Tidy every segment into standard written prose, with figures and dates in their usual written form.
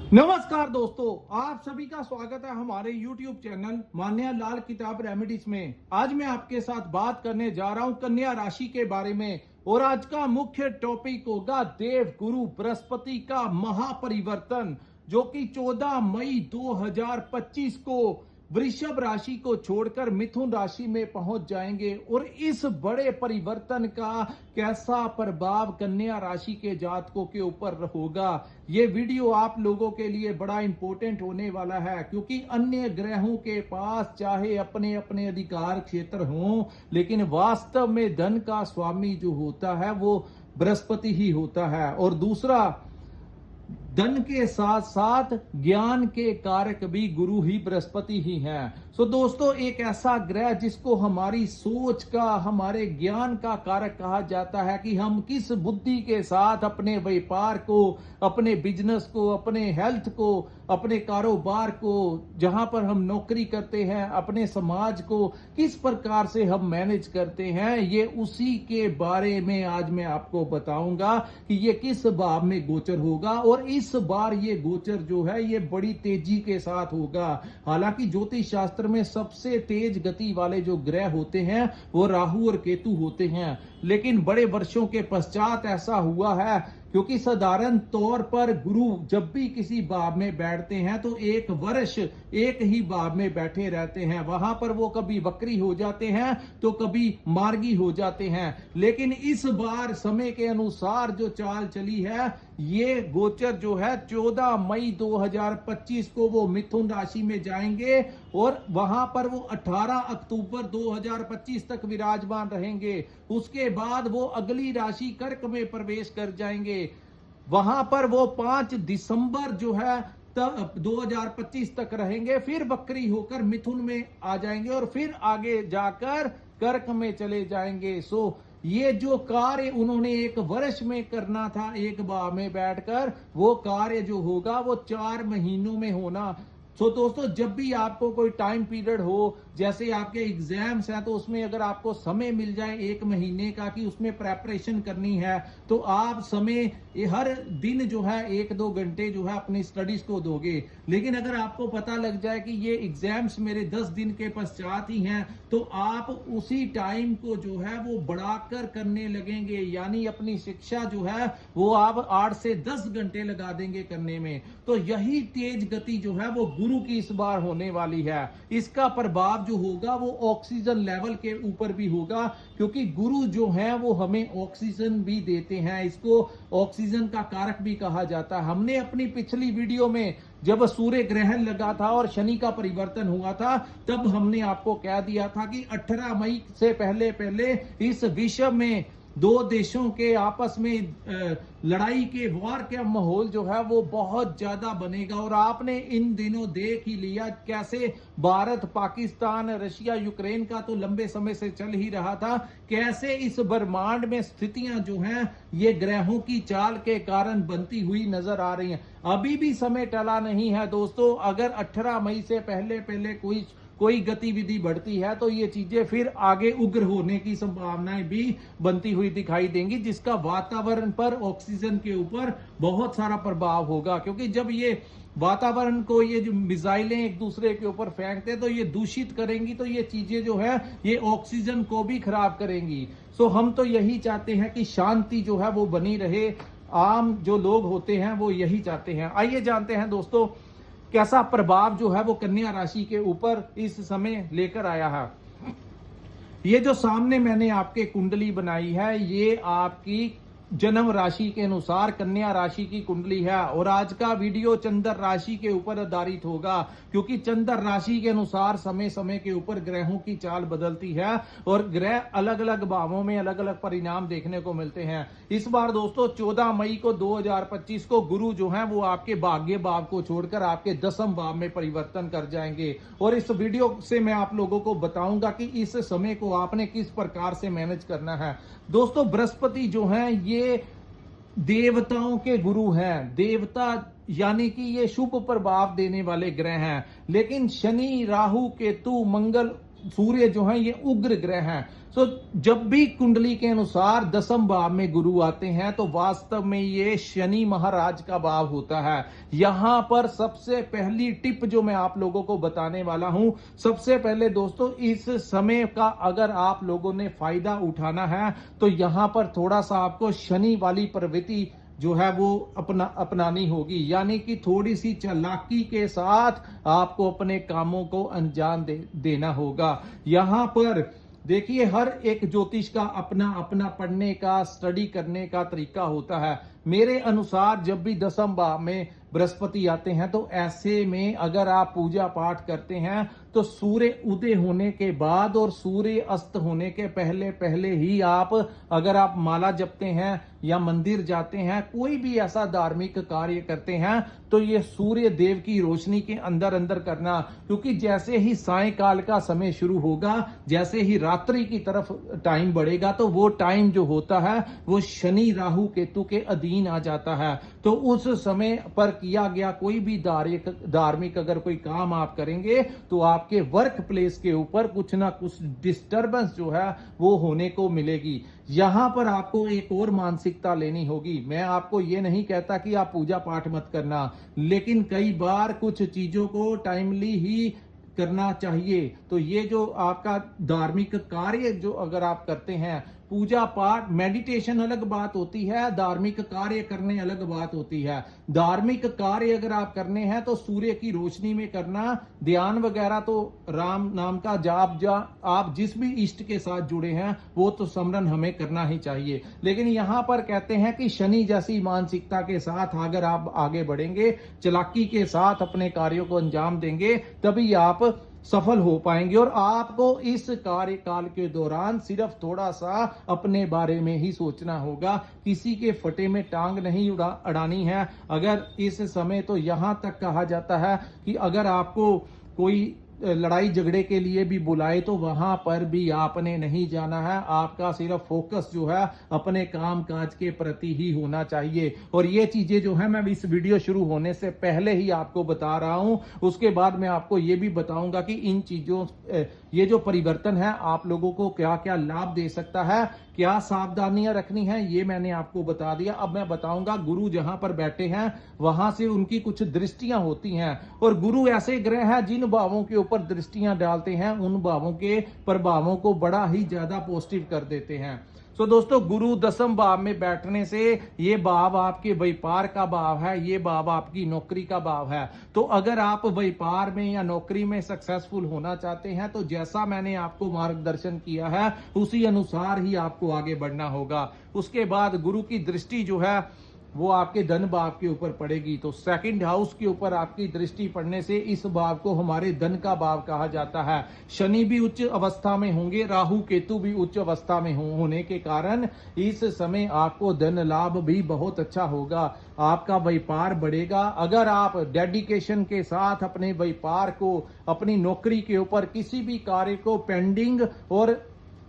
नमस्कार दोस्तों, आप सभी का स्वागत है हमारे YouTube चैनल मान्या लाल किताब रेमेडीज में। आज मैं आपके साथ बात करने जा रहा हूं कन्या राशि के बारे में और आज का मुख्य टॉपिक होगा देव गुरु बृहस्पति का महापरिवर्तन, जो कि 14 मई 2025 को वृषभ राशि को छोड़कर मिथुन राशि में पहुंच जाएंगे। और इस बड़े परिवर्तन का कैसा प्रभाव कन्या राशि के जातकों के ऊपर होगा, ये वीडियो आप लोगों के लिए बड़ा इंपॉर्टेंट होने वाला है, क्योंकि अन्य ग्रहों के पास चाहे अपने अपने अधिकार क्षेत्र हों, लेकिन वास्तव में धन का स्वामी जो होता है वो बृहस्पति ही होता है। और दूसरा, धन के साथ साथ ज्ञान के कारक भी गुरु ही बृहस्पति ही हैं। सो दोस्तों, एक ऐसा ग्रह जिसको हमारी सोच का, हमारे ज्ञान का कारक कहा जाता है कि हम किस बुद्धि के साथ अपने व्यापार को, अपने बिजनेस को, अपने हेल्थ को, अपने कारोबार को, जहां पर हम नौकरी करते हैं, अपने समाज को किस प्रकार से हम मैनेज करते हैं, ये उसी के बारे में आज मैं आपको बताऊंगा कि ये किस भाव में गोचर होगा। और इस बार ये गोचर जो है ये बड़ी तेजी के साथ होगा। हालांकि ज्योतिष शास्त्र में सबसे तेज गति वाले जो ग्रह होते हैं वो राहु और केतु होते हैं, लेकिन बड़े वर्षों के पश्चात ऐसा हुआ है, क्योंकि साधारण तौर पर गुरु जब भी किसी भाव में बैठते हैं तो एक वर्ष एक ही भाव में बैठे रहते हैं। वहां पर वो कभी वक्री हो जाते हैं तो कभी मार्गी हो जाते हैं। लेकिन इस बार समय के अनुसार जो चाल चली है, ये गोचर जो है 14 मई 2025 को वो मिथुन राशि में जाएंगे और वहां पर वो 18 अक्टूबर 2025 तक विराजमान रहेंगे। उसके बाद वो अगली राशि कर्क में प्रवेश कर जाएंगे। वहां पर वो 5 दिसंबर जो है 2025 तक रहेंगे, फिर वक्री होकर मिथुन में आ जाएंगे और फिर आगे जाकर कर्क में चले जाएंगे। ये जो कार्य उन्होंने एक वर्ष में करना था एक भाव में बैठकर, वो कार्य जो होगा वो 4 महीनों में होना। दोस्तों, जब भी आपको कोई टाइम पीरियड हो, जैसे आपके एग्जाम्स हैं, तो उसमें अगर आपको समय मिल जाए 1 महीने का कि उसमें प्रेपरेशन करनी है, तो आप समय हर दिन जो है 1-2 घंटे जो है अपनी स्टडीज को दोगे। लेकिन अगर आपको पता लग जाए कि ये एग्जाम्स मेरे 10 दिन के पश्चात ही हैं, तो आप उसी टाइम को जो है वो बढ़ाकर करने लगेंगे, यानी अपनी शिक्षा जो है वो आप 8 से 10 घंटे लगा देंगे करने में। तो यही तेज गति जो है वो गुरु की इस बार होने वाली है। इसका प्रभाव जो होगा वो ऑक्सीजन लेवल के ऊपर भी होगा, क्योंकि गुरु जो है वो हमें ऑक्सीजन भी देते हैं। इसको ऑक्सीजन का कारक भी कहा जाता है। हमने अपनी पिछली वीडियो में जब सूर्य ग्रहण लगा था और शनि का परिवर्तन हुआ था, तब हमने आपको कह दिया था कि 18 मई से पहले पहले इस विश्व में 2 देशों के आपस में लड़ाई के वार का माहौल जो है वो बहुत ज्यादा बनेगा। और आपने इन दिनों देख ही लिया कैसे भारत, पाकिस्तान, रशिया, यूक्रेन का तो लंबे समय से चल ही रहा था, कैसे इस ब्रह्मांड में स्थितियां जो हैं ये ग्रहों की चाल के कारण बनती हुई नजर आ रही हैं। अभी भी समय टला नहीं है दोस्तों। अगर 18 मई से पहले पहले कोई गतिविधि बढ़ती है तो ये चीजें फिर आगे उग्र होने की संभावनाएं भी बनती हुई दिखाई देंगी, जिसका वातावरण पर, ऑक्सीजन के ऊपर बहुत सारा प्रभाव होगा। क्योंकि जब ये वातावरण को, ये जो मिसाइलें एक दूसरे के ऊपर फेंकते हैं तो ये दूषित करेंगी, तो ये चीजें जो है ये ऑक्सीजन को भी खराब करेंगी। हम तो यही चाहते हैं कि शांति जो है वो बनी रहे। आम जो लोग होते हैं वो यही चाहते हैं। आइए जानते हैं दोस्तों कैसा प्रभाव जो है वो कन्या राशि के ऊपर इस समय लेकर आया है। ये जो सामने मैंने आपके कुंडली बनाई है, ये आपकी जन्म राशि के अनुसार कन्या राशि की कुंडली है। और आज का वीडियो चंद्र राशि के ऊपर आधारित होगा, क्योंकि चंद्र राशि के अनुसार समय समय के ऊपर ग्रहों की चाल बदलती है और ग्रह अलग अलग भावों में अलग अलग परिणाम देखने को मिलते हैं। इस बार दोस्तों 14 मई को 2025 को गुरु जो है वो आपके भाग्य भाव को छोड़कर आपके 10वें भाव में परिवर्तन कर जाएंगे। और इस वीडियो से मैं आप लोगों को बताऊंगा कि इस समय को आपने किस प्रकार से मैनेज करना है। दोस्तों, बृहस्पति जो है ये देवताओं के गुरु हैं। देवता यानी कि ये शुभ प्रभाव देने वाले ग्रह हैं। लेकिन शनि, राहु, केतु, मंगल सूर्य जो है ये उग्र ग्रह हैं। तो जब भी कुंडली के अनुसार दसम भाव में गुरु आते हैं तो वास्तव में ये शनि महाराज का भाव होता है। यहां पर सबसे पहली टिप जो मैं आप लोगों को बताने वाला हूं, सबसे पहले दोस्तों इस समय का अगर आप लोगों ने फायदा उठाना है तो यहां पर थोड़ा सा आपको शनि वाली प्रवृत्ति जो है वो अपनानी होगी, यानी कि थोड़ी सी चालाकी के साथ आपको अपने कामों को अंजाम देना होगा। यहां पर देखिए हर एक ज्योतिष का अपना अपना पढ़ने का, स्टडी करने का तरीका होता है। मेरे अनुसार जब भी दसम भाव में बृहस्पति आते हैं तो ऐसे में अगर आप पूजा पाठ करते हैं तो सूर्य उदय होने के बाद और सूर्य अस्त होने के पहले पहले ही आप अगर आप माला जपते हैं या मंदिर जाते हैं, कोई भी ऐसा धार्मिक कार्य करते हैं तो ये सूर्य देव की रोशनी के अंदर अंदर करना, क्योंकि जैसे ही सायंकाल का समय शुरू होगा, जैसे ही रात्रि की तरफ टाइम बढ़ेगा तो वो टाइम जो होता है वो शनि राहु केतु के अधीन आ जाता है। तो उस समय पर किया गया कोई भी धार्मिक अगर कोई काम आप करेंगे तो आपके वर्क प्लेस के ऊपर कुछ ना कुछ डिस्टरबेंस जो है वो होने को मिलेगी। यहां पर आपको एक और मानसिकता लेनी होगी। मैं आपको ये नहीं कहता कि आप पूजा पाठ मत करना, लेकिन कई बार कुछ चीजों को टाइमली ही करना चाहिए। तो ये जो आपका धार्मिक कार्य जो अगर आप करते हैं, पूजा पाठ मेडिटेशन अलग बात होती है, धार्मिक कार्य करने अलग बात होती है। धार्मिक कार्य अगर आप करने हैं तो सूर्य की रोशनी में करना, ध्यान वगैरह तो राम नाम का जाप आप जिस भी इष्ट के साथ जुड़े हैं वो तो स्मरण हमें करना ही चाहिए। लेकिन यहां पर कहते हैं कि शनि जैसी मानसिकता के साथ अगर आप आगे बढ़ेंगे, चालाकी के साथ अपने कार्यों को अंजाम देंगे, तभी आप सफल हो पाएंगे। और आपको इस कार्यकाल के दौरान सिर्फ थोड़ा सा अपने बारे में ही सोचना होगा, किसी के फटे में टांग नहीं अड़ानी है। अगर इस समय तो यहां तक कहा जाता है कि अगर आपको कोई लड़ाई झगड़े के लिए भी बुलाए तो वहां पर भी आपने नहीं जाना है। आपका सिर्फ फोकस जो है अपने काम काज के प्रति ही होना चाहिए। और ये चीजें जो है मैं इस वीडियो शुरू होने से पहले ही आपको बता रहा हूं। उसके बाद मैं आपको ये भी बताऊंगा कि इन चीजों ये जो परिवर्तन है आप लोगों को क्या क्या लाभ दे सकता है, क्या सावधानियां रखनी है, ये मैंने आपको बता दिया। अब मैं बताऊंगा गुरु जहां पर बैठे हैं वहां से उनकी कुछ दृष्टियां होती हैं, और गुरु ऐसे ग्रह हैं जिन भावों के ऊपर दृष्टियां डालते हैं उन भावों के प्रभावों को बड़ा ही ज्यादा पॉजिटिव कर देते हैं। तो दोस्तों गुरु दसम भाव में बैठने से ये भाव आपके व्यापार का भाव है, ये भाव आपकी नौकरी का भाव है। तो अगर आप व्यापार में या नौकरी में सक्सेसफुल होना चाहते हैं तो जैसा मैंने आपको मार्गदर्शन किया है उसी अनुसार ही आपको आगे बढ़ना होगा। उसके बाद गुरु की दृष्टि जो है वो आपके धन भाव के ऊपर पड़ेगी। तो सेकंड हाउस के ऊपर आपकी दृष्टि पड़ने से इस भाव को हमारे धन का भाव कहा जाता है। शनि भी उच्च अवस्था में होंगे, राहु केतु भी उच्च अवस्था में होने के कारण इस समय आपको धन लाभ भी बहुत अच्छा होगा, आपका व्यापार बढ़ेगा। अगर आप डेडिकेशन के साथ अपने व्यापार को, अपनी नौकरी के ऊपर किसी भी कार्य को पेंडिंग और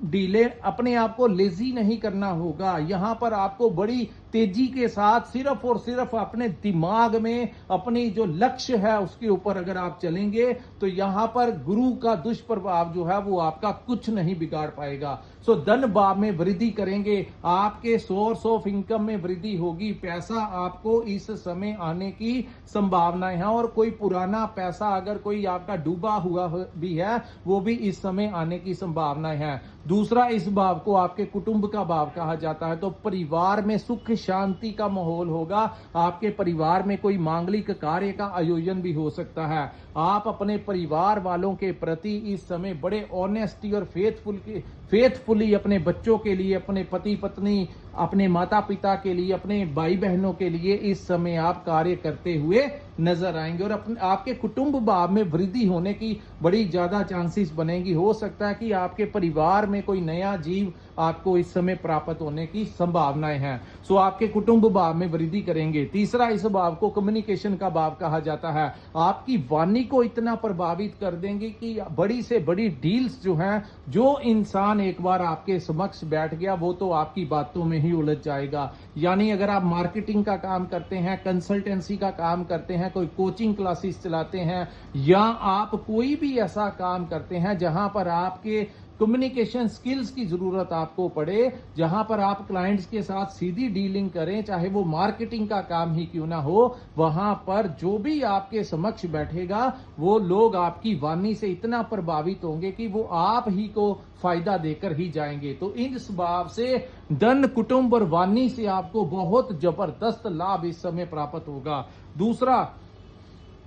डिले, अपने आप को लेजी नहीं करना होगा। यहां पर आपको बड़ी तेजी के साथ सिर्फ और सिर्फ अपने दिमाग में अपनी जो लक्ष्य है उसके ऊपर अगर आप चलेंगे तो यहां पर गुरु का दुष्प्रभाव जो है वो आपका कुछ नहीं बिगाड़ पाएगा। सो धन भाव में वृद्धि करेंगे, आपके सोर्स ऑफ इनकम में वृद्धि होगी, पैसा आपको इस समय आने की संभावनाएं हैं। और कोई पुराना पैसा अगर कोई आपका डूबा हुआ भी है वो भी इस समय आने की संभावनाएं हैं। दूसरा, इस भाव को आपके कुटुंब का भाव कहा जाता है। तो परिवार में सुख शांति का माहौल होगा, आपके परिवार में कोई मांगलिक कार्य का आयोजन भी हो सकता है। आप अपने परिवार वालों के प्रति इस समय बड़े ऑनेस्टी और फेथफुली अपने बच्चों के लिए, अपने पति पत्नी, अपने माता पिता के लिए, अपने भाई बहनों के लिए इस समय आप कार्य करते हुए नजर आएंगे। और आपके कुटुंब भाव में वृद्धि होने की बड़ी ज्यादा चांसेस बनेगी। हो सकता है कि आपके परिवार में कोई नया जीव आपको इस समय प्राप्त होने की संभावनाएं हैं। सो आपके कुटुंब भाव में वृद्धि करेंगे। तीसरा, इस भाव को कम्युनिकेशन का भाव कहा जाता है। आपकी वाणी को इतना प्रभावित कर देंगे कि बड़ी से बड़ी डील्स जो हैं, जो इंसान एक बार आपके समक्ष बैठ गया वो तो आपकी बातों में में ही उलझ जाएगा। यानी अगर आप मार्केटिंग का काम करते हैं, कंसल्टेंसी का काम करते हैं, कोई कोचिंग क्लासेस चलाते हैं, या आप कोई भी ऐसा काम करते हैं जहां पर आपके कम्युनिकेशन स्किल्स की जरूरत आपको पड़े, जहां पर आप क्लाइंट्स के साथ सीधी डीलिंग करें, चाहे वो मार्केटिंग का काम ही क्यों ना हो, वहां पर जो भी आपके समक्ष बैठेगा वो लोग आपकी वाणी से इतना प्रभावित होंगे कि वो आप ही को फायदा देकर ही जाएंगे। तो इन स्वभाव से धन, कुटुंब और वाणी से आपको बहुत जबरदस्त लाभ इस समय प्राप्त होगा। दूसरा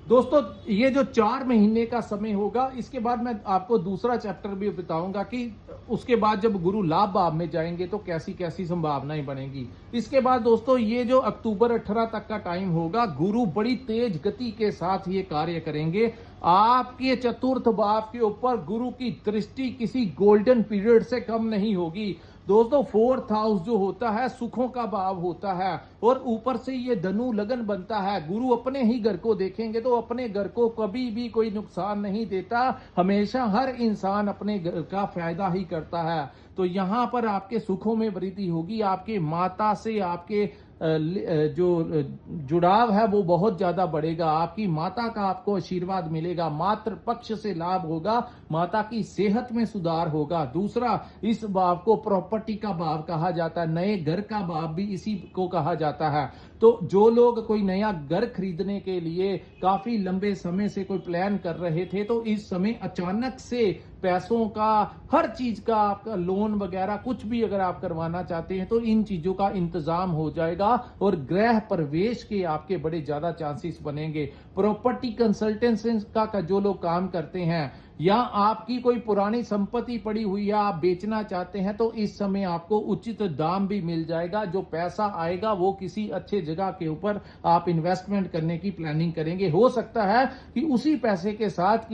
दोस्तों, ये जो 4 महीने का समय होगा, इसके बाद मैं आपको दूसरा चैप्टर भी बताऊंगा कि उसके बाद जब गुरु लाभ भाव में जाएंगे तो कैसी कैसी संभावनाएं बनेगी। इसके बाद दोस्तों, ये जो अक्टूबर 18 तक का टाइम होगा, गुरु बड़ी तेज गति के साथ ये कार्य करेंगे। आपके चतुर्थ भाव के ऊपर गुरु की दृष्टि किसी गोल्डन पीरियड से कम नहीं होगी। दोस्तों, 4th हाउस जो होता है सुखों का भाव होता है, और ऊपर से ये धनु लगन बनता है। गुरु अपने ही घर को देखेंगे तो अपने घर को कभी भी कोई नुकसान नहीं देता, हमेशा हर इंसान अपने घर का फायदा ही करता है। तो यहां पर आपके सुखों में वृद्धि होगी, आपके माता से आपके जो जुड़ाव है वो बहुत ज्यादा बढ़ेगा, आपकी माता का आपको आशीर्वाद मिलेगा, मातृ पक्ष से लाभ होगा, माता की सेहत में सुधार होगा। दूसरा, इस भाव को प्रॉपर्टी का भाव कहा जाता है, नए घर का भाव भी इसी को कहा जाता है। तो जो लोग कोई नया घर खरीदने के लिए काफी लंबे समय से कोई प्लान कर रहे थे, तो इस समय अचानक से पैसों का, हर चीज का, आपका लोन वगैरह कुछ भी अगर आप करवाना चाहते हैं तो इन चीजों का इंतजाम हो जाएगा, और गृह प्रवेश के आपके बड़े ज्यादा चांसेस बनेंगे। प्रॉपर्टी कंसल्टेंसी का जो लोग काम करते हैं, या आपकी कोई पुरानी संपत्ति पड़ी हुई है, आप बेचना चाहते हैं, तो इस समय आपको उचित दाम भी मिल जाएगा। जो पैसा आएगा वो किसी अच्छे जगह के ऊपर आप इन्वेस्टमेंट करने की प्लानिंग करेंगे। हो सकता है कि उसी पैसे के साथ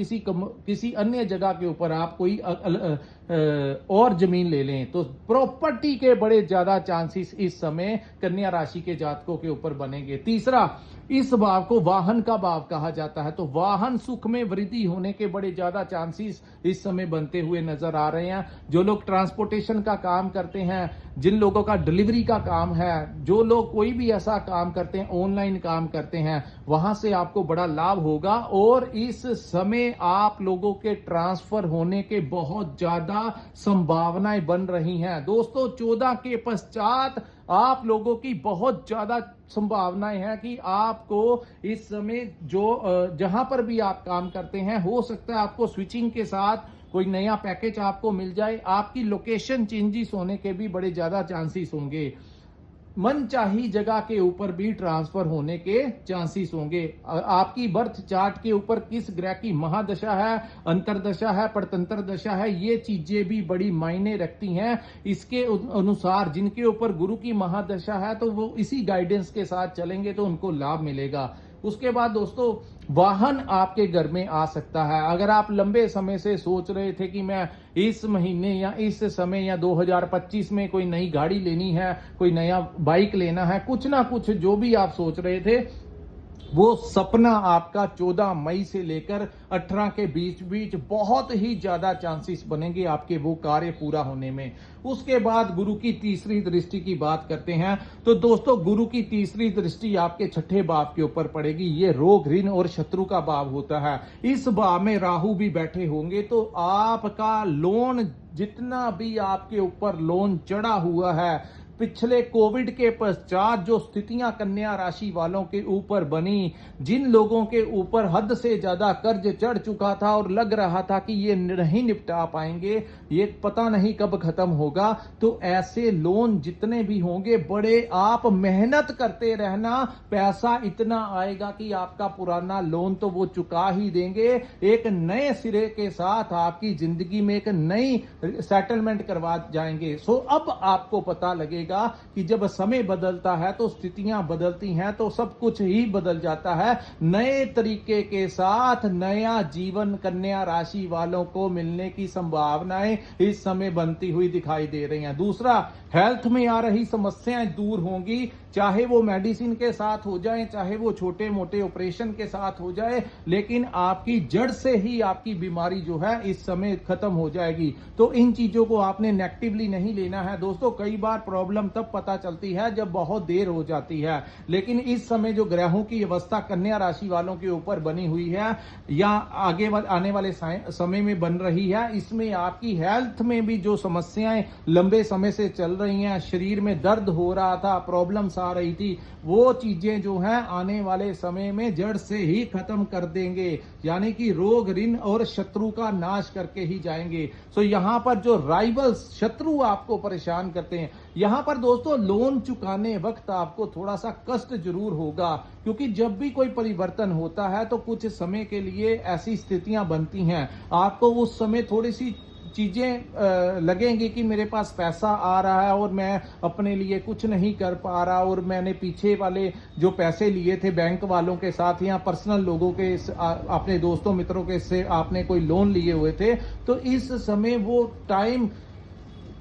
किसी अन्य जगह के ऊपर आप कोई और जमीन ले लें। तो प्रॉपर्टी के बड़े ज्यादा चांसेस इस समय कन्या राशि के जातकों के ऊपर बनेंगे। तीसरा, इस भाव को वाहन का भाव कहा जाता है, तो वाहन सुख में वृद्धि होने के बड़े ज्यादा चांसेस इस समय बनते हुए नजर आ रहे हैं। जो लोग ट्रांसपोर्टेशन का काम करते हैं, जिन लोगों का डिलीवरी का काम है, जो लोग कोई भी ऐसा काम करते हैं, ऑनलाइन काम करते हैं, वहां से आपको बड़ा लाभ होगा। और इस समय आप लोगों के ट्रांसफर होने के बहुत ज्यादा संभावनाएं बन रही हैं। दोस्तों, 14 के पश्चात आप लोगों की बहुत ज्यादा संभावनाएं हैं कि आपको इस समय जहां पर भी आप काम करते हैं, हो सकता है आपको स्विचिंग के साथ कोई नया पैकेज आपको मिल जाए, आपकी लोकेशन चेंजेस होने के भी बड़े ज्यादा चांसेस होंगे, मनचाही जगह के ऊपर भी ट्रांसफर होने के चांसेस होंगे। आपकी बर्थ चार्ट के ऊपर किस ग्रह की महादशा है, अंतरदशा है, परतंत्र दशा है, ये चीजें भी बड़ी मायने रखती हैं। इसके अनुसार जिनके ऊपर गुरु की महादशा है तो वो इसी गाइडेंस के साथ चलेंगे तो उनको लाभ मिलेगा। उसके बाद दोस्तों, वाहन आपके घर में आ सकता है। अगर आप लंबे समय से सोच रहे थे कि मैं इस महीने या इस समय या 2025 में कोई नई गाड़ी लेनी है, कोई नया बाइक लेना है, कुछ ना कुछ जो भी आप सोच रहे थे, वो सपना आपका 14 मई से लेकर 18 के बीच बहुत ही ज्यादा चांसेस बनेंगे आपके वो कार्य पूरा होने में। उसके बाद गुरु की तीसरी दृष्टि की बात करते हैं, तो दोस्तों गुरु की तीसरी दृष्टि आपके छठे भाव के ऊपर पड़ेगी। ये रोग, ऋण और शत्रु का भाव होता है। इस भाव में राहु भी बैठे होंगे, तो आपका लोन, जितना भी आपके ऊपर लोन चढ़ा हुआ है, पिछले कोविड के पश्चात जो स्थितियां कन्या राशि वालों के ऊपर बनी, जिन लोगों के ऊपर हद से ज्यादा कर्ज चढ़ चुका था और लग रहा था कि ये नहीं निपटा पाएंगे, ये पता नहीं कब खत्म होगा, तो ऐसे लोन जितने भी होंगे, बड़े आप मेहनत करते रहना, पैसा इतना आएगा कि आपका पुराना लोन तो वो चुका ही देंगे। एक नए सिरे के साथ आपकी जिंदगी में एक नई सेटलमेंट करवा जाएंगे। सो अब आपको पता लगेगा कि जब समय बदलता है तो स्थितियां बदलती हैं, तो सब कुछ ही बदल जाता है। नए तरीके के साथ नया जीवन कन्या राशि वालों को मिलने की संभावनाएं इस समय बनती हुई दिखाई दे रही हैं। दूसरा, हेल्थ में आ रही समस्याएं दूर होंगी, चाहे वो मेडिसिन के साथ हो जाए, चाहे वो छोटे मोटे ऑपरेशन के साथ हो जाए, लेकिन आपकी जड़ से ही आपकी बीमारी जो है इस समय खत्म हो जाएगी। तो इन चीजों को आपने नेगेटिवली नहीं लेना है दोस्तों। कई बार प्रॉब्लम तब पता चलती है जब बहुत देर हो जाती है, लेकिन इस समय जो ग्रहों की अवस्था कन्या राशि वालों के ऊपर बनी हुई है या आगे आने वाले समय में बन रही है, इसमें आपकी हेल्थ में भी जो समस्याएं लंबे समय से चल रही हैं, शरीर में दर्द हो रहा था, प्रॉब्लम्स आ रही थी, वो चीजें जो हैं आने वाले समय में जड़ से ही खत्म कर देंगे, यानी कि रोग ऋण और शत्रु का नाश करके ही जाएंगे। सो यहां पर जो राइवल्स शत्रु आपको परेशान करते हैं, यहां पर दोस्तों लोन चुकाने वक्त आपको थोड़ा सा कष्ट जरूर होगा, क्योंकि जब भी कोई परिवर्तन होता है तो कुछ समय के लिए ऐसी स्थितियां बनती हैं, आपको उस समय थोड़ी सी चीजें लगेंगी कि मेरे पास पैसा आ रहा है और मैं अपने लिए कुछ नहीं कर पा रहा, और मैंने पीछे वाले जो पैसे लिए थे बैंक वालों के साथ या पर्सनल लोगों के अपने दोस्तों मित्रों के से आपने कोई लोन लिए हुए थे, तो इस समय वो टाइम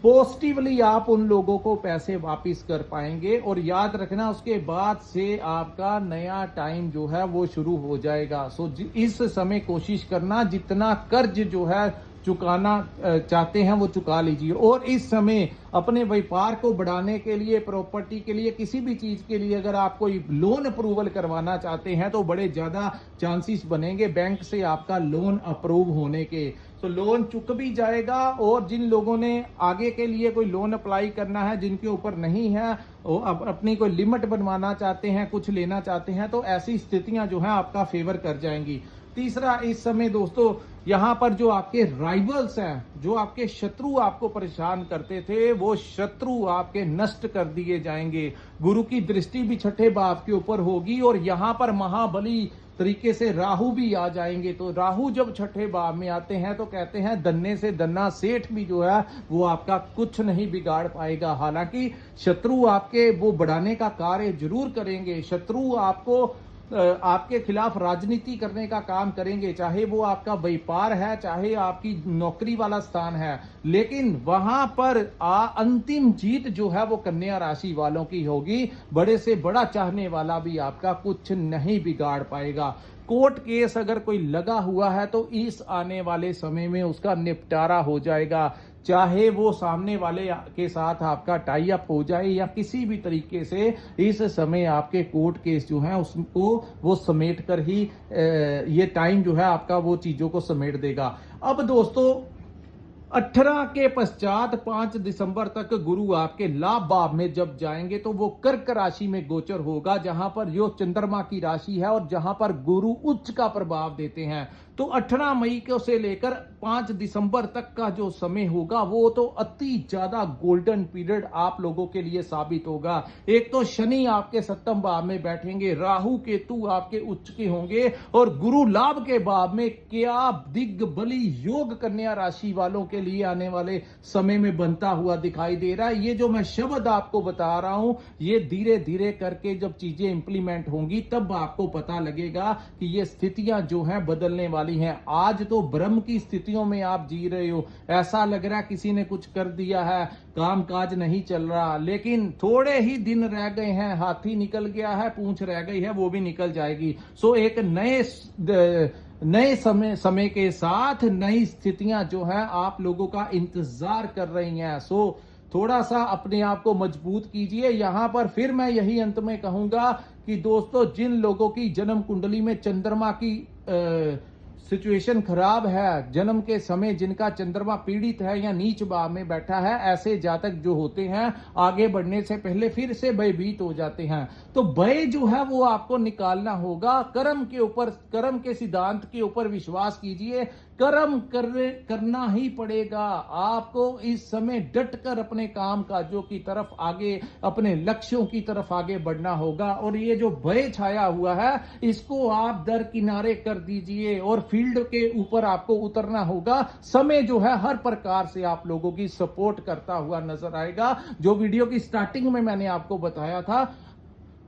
पॉजिटिवली आप उन लोगों को पैसे वापस कर पाएंगे। और याद रखना उसके बाद से आपका नया टाइम जो है वो शुरू हो जाएगा। सो इस समय कोशिश करना जितना कर्ज जो है चुकाना चाहते हैं वो चुका लीजिए। और इस समय अपने व्यापार को बढ़ाने के लिए, प्रॉपर्टी के लिए, किसी भी चीज के लिए अगर आप कोई लोन अप्रूवल करवाना चाहते हैं तो बड़े ज्यादा चांसेस बनेंगे बैंक से आपका लोन अप्रूव होने के। तो लोन चुक भी जाएगा। और जिन लोगों ने आगे के लिए कोई लोन अप्लाई करना है, जिनके ऊपर नहीं है, वो अपनी कोई लिमिट बनवाना चाहते हैं, कुछ लेना चाहते हैं, तो ऐसी स्थितियां जो है आपका फेवर कर जाएंगी। तीसरा, इस समय दोस्तों यहां पर जो आपके राइवल्स हैं, जो आपके शत्रु आपको परेशान करते थे, वो शत्रु आपके नष्ट कर दिए जाएंगे। गुरु की दृष्टि भी छठे भाव के ऊपर होगी और यहां पर महाबली तरीके से राहु भी आ जाएंगे। तो राहु जब छठे भाव में आते हैं तो कहते हैं दन्ने से दन्ना सेठ भी जो है वो आपका कुछ नहीं बिगाड़ पाएगा। हालांकि शत्रु आपके वो बढ़ाने का कार्य जरूर करेंगे, शत्रु आपको आपके खिलाफ राजनीति करने का काम करेंगे, चाहे वो आपका व्यापार है, चाहे आपकी नौकरी वाला स्थान है, लेकिन वहां पर अंतिम जीत जो है वो कन्या राशि वालों की होगी। बड़े से बड़ा चाहने वाला भी आपका कुछ नहीं बिगाड़ पाएगा। कोर्ट केस अगर कोई लगा हुआ है तो इस आने वाले समय में उसका निपटारा हो जाएगा, चाहे वो सामने वाले के साथ आपका टाई अप हो जाए या किसी भी तरीके से। इस समय आपके कोर्ट केस जो है उसको वो समेट कर ही ये टाइम जो है आपका वो चीजों को समेट देगा। अब दोस्तों 18 के पश्चात 5 दिसंबर तक गुरु आपके लाभ भाव में जब जाएंगे तो वो कर्क राशि में गोचर होगा, जहां पर यो चंद्रमा की राशि है और जहां पर गुरु उच्च का प्रभाव देते हैं। तो 18 मई को से लेकर 5 दिसंबर तक का जो समय होगा वो तो अति ज्यादा गोल्डन पीरियड आप लोगों के लिए साबित होगा। एक तो शनि आपके सप्तम भाव में बैठेंगे, राहु केतु आपके उच्च के होंगे और गुरु लाभ के भाव में क्या दिग्बली योग कन्या राशि वालों के लिए आने वाले समय में बनता हुआ दिखाई दे रहा है। ये जो मैं शब्द आपको बता रहा हूं, ये धीरे धीरे करके जब चीजें इंप्लीमेंट होंगी तब आपको पता लगेगा कि ये स्थितियां जो हैं बदलने वाली हैं। आज तो ब्रह्म की स्थितियों में आप जी रहे हो, ऐसा लग रहा है किसी ने कुछ कर दिया है, काम काज नहीं चल रहा, लेकिन थोड़े ही दिन रह गए हैं, हाथी निकल गया है, पूंछ रह गई है, वो भी निकल जाएगी। सो एक नए समय के साथ नई स्थितियां जो है आप लोगों का इंतजार कर रही हैं। सो थोड़ा सा अपने आप को मजबूत कीजिए। यहां पर फिर मैं यही अंत में कहूंगा कि दोस्तों जिन लोगों की जन्म कुंडली में चंद्रमा की सिचुएशन खराब है, जन्म के समय जिनका चंद्रमा पीड़ित है या नीच भाव में बैठा है, ऐसे जातक जो होते हैं आगे बढ़ने से पहले फिर से भयभीत हो जाते हैं। तो भय जो है वो आपको निकालना होगा। कर्म के ऊपर, कर्म के सिद्धांत के ऊपर विश्वास कीजिए। कर्म करना ही पड़ेगा आपको। इस समय डटकर अपने काम काजों की तरफ आगे, अपने लक्ष्यों की तरफ आगे बढ़ना होगा। और ये जो भय छाया हुआ है इसको आप दरकिनारे कर दीजिए और फील्ड के ऊपर आपको उतरना होगा। समय जो है हर प्रकार से आप लोगों की सपोर्ट करता हुआ नजर आएगा। जो वीडियो की स्टार्टिंग में मैंने आपको बताया था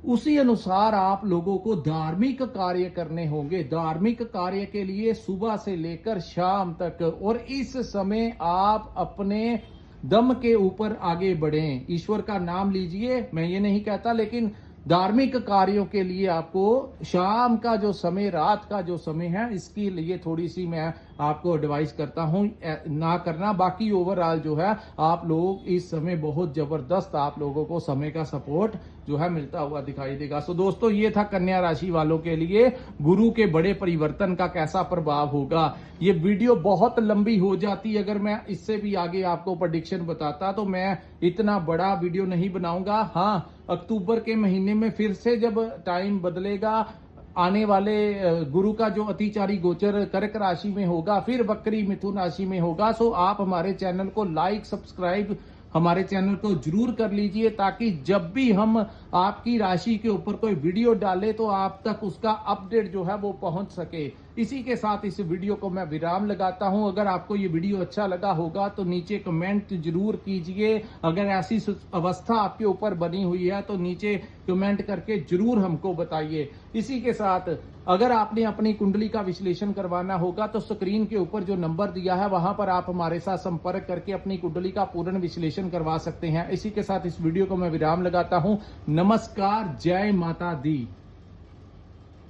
उसी अनुसार आप लोगों को धार्मिक कार्य करने होंगे। धार्मिक कार्य के लिए सुबह से लेकर शाम तक, और इस समय आप अपने दम के ऊपर आगे बढ़ें। ईश्वर का नाम लीजिए, मैं ये नहीं कहता, लेकिन धार्मिक कार्यों के लिए आपको शाम का जो समय, रात का जो समय है, इसके लिए थोड़ी सी मैं आपको एडवाइस करता हूं ना करना। बाकी ओवरऑल जो है आप लोग इस समय बहुत जबरदस्त आप लोगों को समय का सपोर्ट जो है मिलता हुआ दिखाई देगा। सो दोस्तों, ये था कन्या राशि वालों के लिए गुरु के बड़े परिवर्तन का कैसा प्रभाव होगा। ये वीडियो बहुत लंबी हो जाती, अगर मैं इससे भी आगे आपको प्रेडिक्शन बताता तो मैं इतना बड़ा वीडियो नहीं बनाऊंगा। हाँ, अक्टूबर के महीने में फिर से जब टाइम बदलेगा, आने वाले गुरु का जो अतिचारी गोचर कर्क राशि में होगा, फिर वक्री मिथुन राशि में होगा। सो आप हमारे चैनल को लाइक, सब्सक्राइब हमारे चैनल को जरूर कर लीजिए, ताकि जब भी हम आपकी राशि के ऊपर कोई वीडियो डालें तो आप तक उसका अपडेट जो है वो पहुंच सके। इसी के साथ इस वीडियो को मैं विराम लगाता हूं। अगर आपको ये वीडियो अच्छा लगा होगा तो नीचे कमेंट जरूर कीजिए। अगर ऐसी अवस्था आपके ऊपर बनी हुई है तो नीचे कमेंट करके जरूर हमको बताइए। इसी के साथ अगर आपने अपनी कुंडली का विश्लेषण करवाना होगा तो स्क्रीन के ऊपर जो नंबर दिया है वहां पर आप हमारे साथ संपर्क करके अपनी कुंडली का पूर्ण विश्लेषण करवा सकते हैं। इसी के साथ इस वीडियो को मैं विराम लगाता हूं। नमस्कार, जय माता दी।